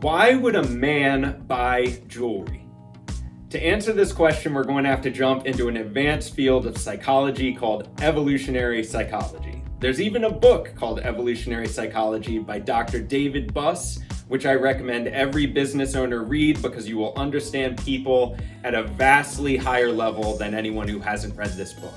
Why would a man buy jewelry? To answer this question, we're going to have to jump into an advanced field of psychology called evolutionary psychology. There's even a book called Evolutionary Psychology by Dr. David Buss, which I recommend every business owner read because you will understand people at a vastly higher level than anyone who hasn't read this book.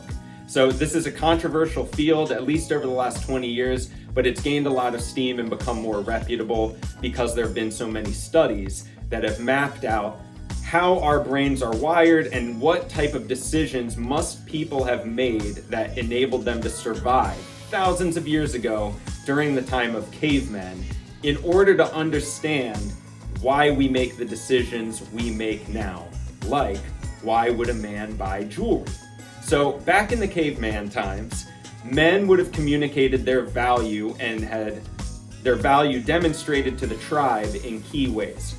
So this is a controversial field, at least over the last 20 years, but it's gained a lot of steam and become more reputable because there have been so many studies that have mapped out how our brains are wired and what type of decisions must people have made that enabled them to survive thousands of years ago during the time of cavemen in order to understand why we make the decisions we make now. Like, why would a man buy jewelry? So back in the caveman times, men would have communicated their value and had their value demonstrated to the tribe in key ways.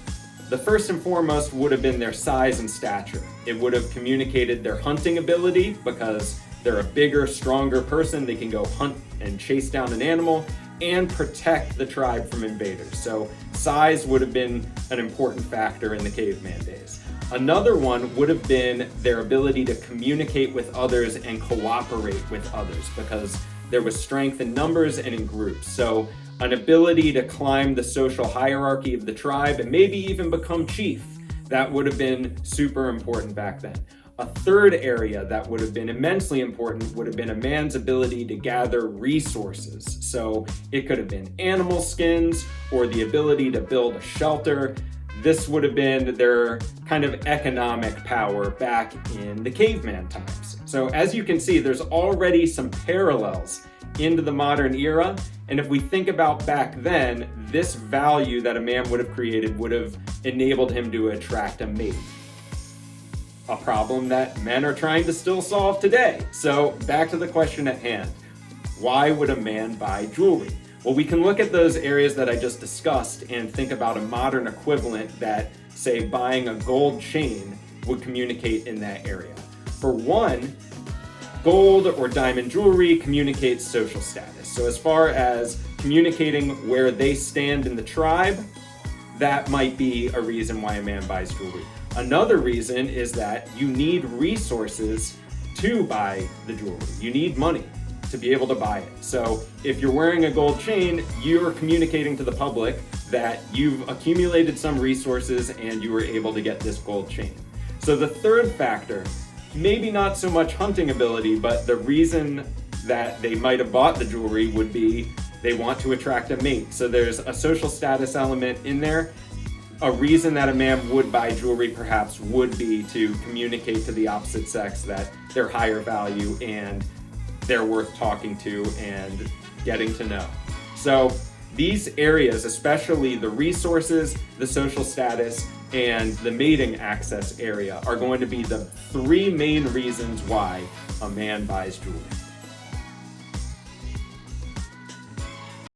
The first and foremost would have been their size and stature. It would have communicated their hunting ability because they're a bigger, stronger person. They can go hunt and chase down an animal and protect the tribe from invaders. So size would have been an important factor in the caveman days. Another one would have been their ability to communicate with others and cooperate with others because there was strength in numbers and in groups. So an ability to climb the social hierarchy of the tribe and maybe even become chief. That would have been super important back then. A third area that would have been immensely important would have been a man's ability to gather resources. So it could have been animal skins or the ability to build a shelter. This would have been their kind of economic power back in the caveman times. So as you can see, there's already some parallels into the modern era. And if we think about back then, this value that a man would have created would have enabled him to attract a mate. A problem that men are trying to still solve today. So back to the question at hand. Why would a man buy jewelry? Well, we can look at those areas that I just discussed and think about a modern equivalent that, say, buying a gold chain would communicate in that area. For one, gold or diamond jewelry communicates social status. So as far as communicating where they stand in the tribe, that might be a reason why a man buys jewelry. Another reason is that you need resources to buy the jewelry. You need money to be able to buy it. So if you're wearing a gold chain, you're communicating to the public that you've accumulated some resources and you were able to get this gold chain. So the third factor, maybe not so much hunting ability, but the reason that they might have bought the jewelry would be they want to attract a mate. So there's a social status element in there. A reason that a man would buy jewelry perhaps would be to communicate to the opposite sex that they're higher value and they're worth talking to and getting to know. So these areas, especially the resources, the social status, and the mating access area, are going to be the three main reasons why a man buys jewelry.